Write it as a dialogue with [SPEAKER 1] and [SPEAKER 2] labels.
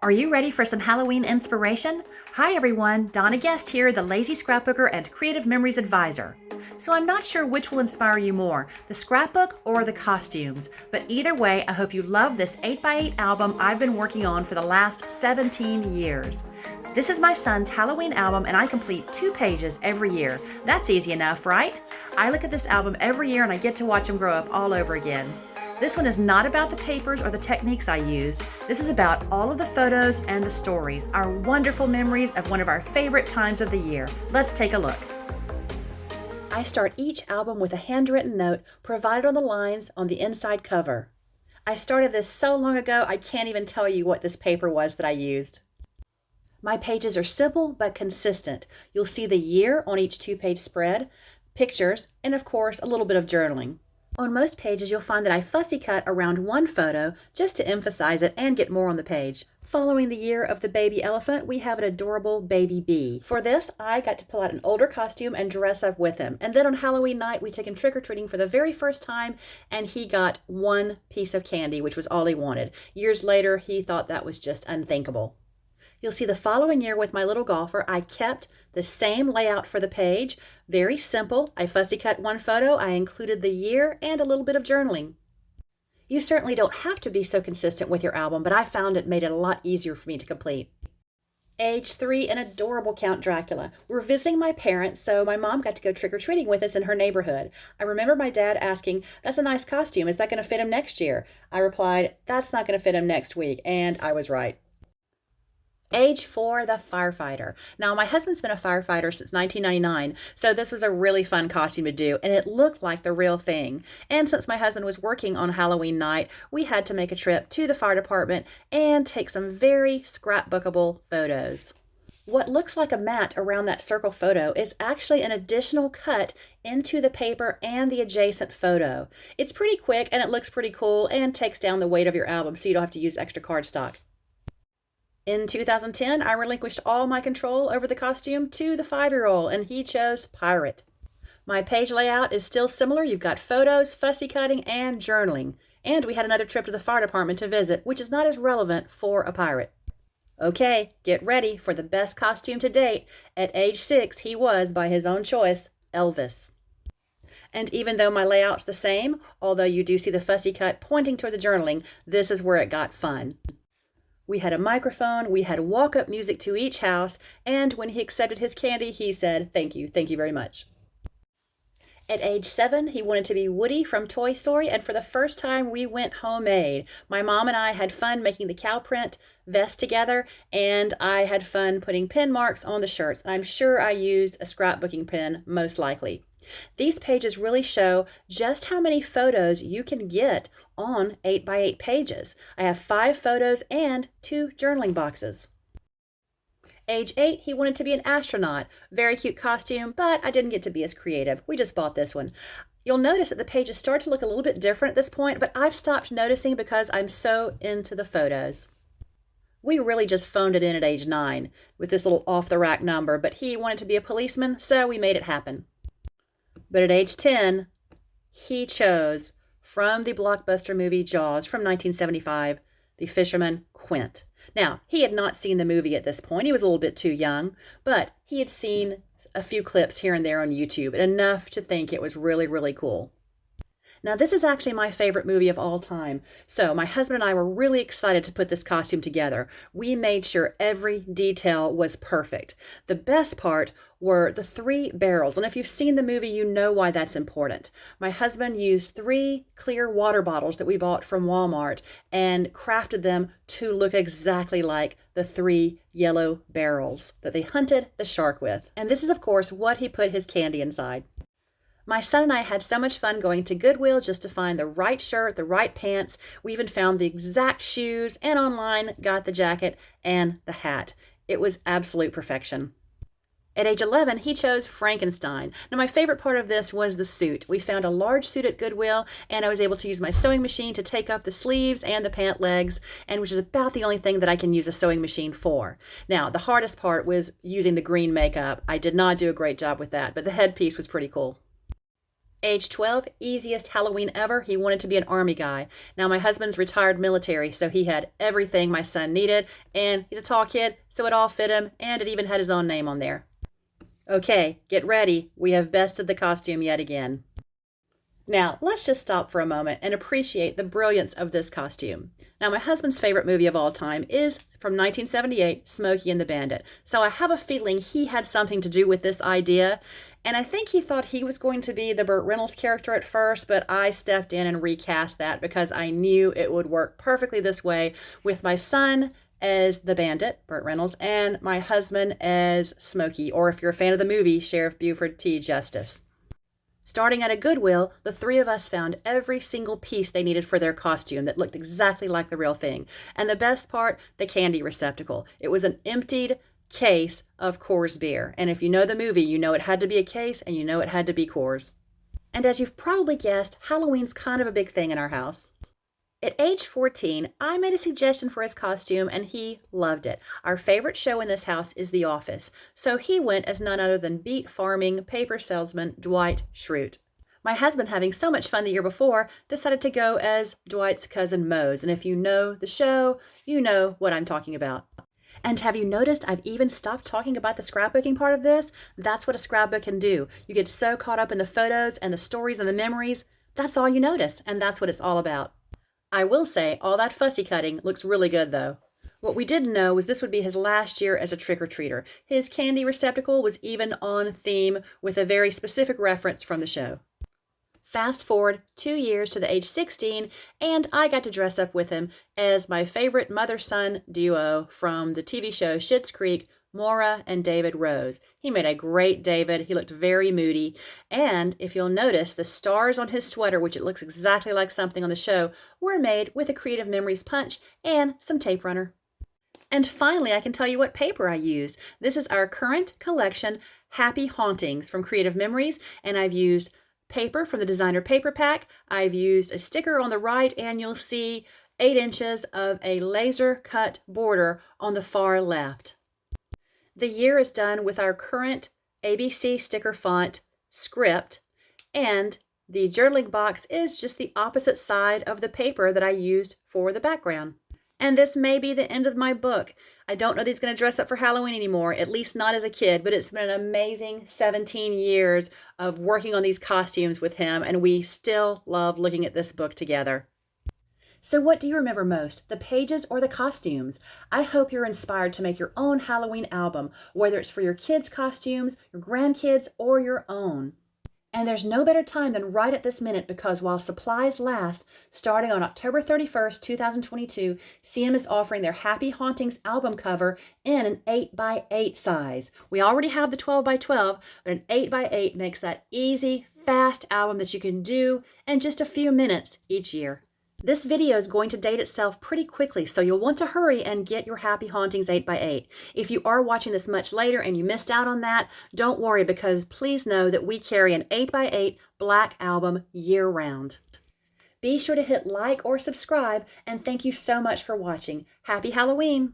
[SPEAKER 1] Are you ready for some Halloween inspiration? Hi everyone, Donna Guest here, the lazy scrapbooker and creative memories advisor. So I'm not sure which will inspire you more, the scrapbook or the costumes, but either way, I hope you love this 8x8 album I've been working on for the last 17 years. This is my son's Halloween album and I complete 2 pages every year. That's easy enough, right? I look at this album every year and I get to watch him grow up all over again. This one is not about the papers or the techniques I used. This is about all of the photos and the stories, our wonderful memories of one of our favorite times of the year. Let's take a look. I start each album with a handwritten note provided on the lines on the inside cover. I started this so long ago, I can't even tell you what this paper was that I used. My pages are simple but consistent. You'll see the year on each 2-page spread, pictures, and of course, a little bit of journaling. On most pages, you'll find that I fussy cut around one photo just to emphasize it and get more on the page. Following the year of the baby elephant, we have an adorable baby bee. For this, I got to pull out an older costume and dress up with him. And then on Halloween night, we took him trick-or-treating for the very first time, and he got one piece of candy, which was all he wanted. Years later, he thought that was just unthinkable. You'll see the following year with my little golfer, I kept the same layout for the page. Very simple. I fussy cut one photo, I included the year, and a little bit of journaling. You certainly don't have to be so consistent with your album, but I found it made it a lot easier for me to complete. Age 3, an adorable Count Dracula. We were visiting my parents, so my mom got to go trick-or-treating with us in her neighborhood. I remember my dad asking, "That's a nice costume. Is that going to fit him next year?" I replied, "That's not going to fit him next week," and I was right. Age 4, the firefighter. Now, my husband's been a firefighter since 1999, so this was a really fun costume to do, and it looked like the real thing. And since my husband was working on Halloween night, we had to make a trip to the fire department and take some very scrapbookable photos. What looks like a mat around that circle photo is actually an additional cut into the paper and the adjacent photo. It's pretty quick and it looks pretty cool and takes down the weight of your album so you don't have to use extra cardstock. In 2010, I relinquished all my control over the costume to the 5-year-old, and he chose pirate. My page layout is still similar. You've got photos, fussy cutting, and journaling. And we had another trip to the fire department to visit, which is not as relevant for a pirate. Okay, get ready for the best costume to date. At age 6, he was, by his own choice, Elvis. And even though my layout's the same, although you do see the fussy cut pointing toward the journaling, this is where it got fun. We had a microphone, we had walk-up music to each house, and when he accepted his candy, he said, thank you very much." At age 7, he wanted to be Woody from Toy Story, and for the first time, we went homemade. My mom and I had fun making the cow print vest together, and I had fun putting pen marks on the shirts. I'm sure I used a scrapbooking pen, most likely. These pages really show just how many photos you can get on 8x8 pages. I have 5 photos and 2 journaling boxes. Age 8, he wanted to be an astronaut. Very cute costume, but I didn't get to be as creative. We just bought this one. You'll notice that the pages start to look a little bit different at this point, but I've stopped noticing because I'm so into the photos. We really just phoned it in at age 9 with this little off-the-rack number, but he wanted to be a policeman, so we made it happen. But at age 10, he chose, from the blockbuster movie Jaws from 1975, the fisherman Quint. Now, he had not seen the movie at this point. He was a little bit too young, but he had seen a few clips here and there on YouTube, and enough to think it was really, really cool. Now, this is actually my favorite movie of all time, so my husband and I were really excited to put this costume together. We made sure every detail was perfect. The best part were the 3 barrels, and if you've seen the movie, you know why that's important. My husband used 3 clear water bottles that we bought from Walmart and crafted them to look exactly like the 3 yellow barrels that they hunted the shark with. And this is, of course, what he put his candy inside. My son and I had so much fun going to Goodwill just to find the right shirt, the right pants. We even found the exact shoes and online got the jacket and the hat. It was absolute perfection. At age 11, he chose Frankenstein. Now, my favorite part of this was the suit. We found a large suit at Goodwill, and I was able to use my sewing machine to take up the sleeves and the pant legs, and which is about the only thing that I can use a sewing machine for. Now, the hardest part was using the green makeup. I did not do a great job with that, but the headpiece was pretty cool. Age 12, easiest Halloween ever. He wanted to be an army guy. Now, my husband's retired military, so he had everything my son needed, and he's a tall kid, so it all fit him, and it even had his own name on there. Okay, get ready. We have bested the costume yet again. Now, let's just stop for a moment and appreciate the brilliance of this costume. Now, my husband's favorite movie of all time is from 1978, Smokey and the Bandit. So I have a feeling he had something to do with this idea. And I think he thought he was going to be the Burt Reynolds character at first, but I stepped in and recast that because I knew it would work perfectly this way with my son as the bandit, Burt Reynolds, and my husband as Smokey, or if you're a fan of the movie, Sheriff Buford T. Justice. Starting at a Goodwill, the three of us found every single piece they needed for their costume that looked exactly like the real thing. And the best part, the candy receptacle. It was an emptied case of Coors beer. And if you know the movie, you know it had to be a case and you know it had to be Coors. And as you've probably guessed, Halloween's kind of a big thing in our house. At age 14, I made a suggestion for his costume and he loved it. Our favorite show in this house is The Office, so he went as none other than beet farming paper salesman Dwight Schrute. My husband, having so much fun the year before, decided to go as Dwight's cousin Mose, and if you know the show, you know what I'm talking about. And have you noticed I've even stopped talking about the scrapbooking part of this? That's what a scrapbook can do. You get so caught up in the photos and the stories and the memories, that's all you notice, and that's what it's all about. I will say, all that fussy cutting looks really good, though. What we didn't know was this would be his last year as a trick-or-treater. His candy receptacle was even on theme with a very specific reference from the show. Fast forward 2 years to the age 16, and I got to dress up with him as my favorite mother-son duo from the TV show Schitt's Creek, Maura and David Rose. He made a great David. He looked very moody. And if you'll notice, the stars on his sweater, which it looks exactly like something on the show, were made with a Creative Memories punch and some tape runner. And finally, I can tell you what paper I used. This is our current collection, Happy Hauntings from Creative Memories, and I've used paper from the designer paper pack. I've used a sticker on the right, and you'll see 8 inches of a laser cut border on the far left. The year is done with our current ABC sticker font script, and the journaling box is just the opposite side of the paper that I used for the background. And this may be the end of my book. I don't know that he's going to dress up for Halloween anymore, at least not as a kid, but it's been an amazing 17 years of working on these costumes with him, and we still love looking at this book together. So what do you remember most, the pages or the costumes? I hope you're inspired to make your own Halloween album, whether it's for your kids' costumes, your grandkids, or your own. And there's no better time than right at this minute because while supplies last, starting on October 31st, 2022, CM is offering their Happy Hauntings album cover in an 8x8 size. We already have the 12x12, but an 8x8 makes that easy, fast album that you can do in just a few minutes each year. This video is going to date itself pretty quickly, so you'll want to hurry and get your Happy Hauntings 8x8. If you are watching this much later and you missed out on that, don't worry because please know that we carry an 8x8 black album year-round. Be sure to hit like or subscribe, and thank you so much for watching. Happy Halloween!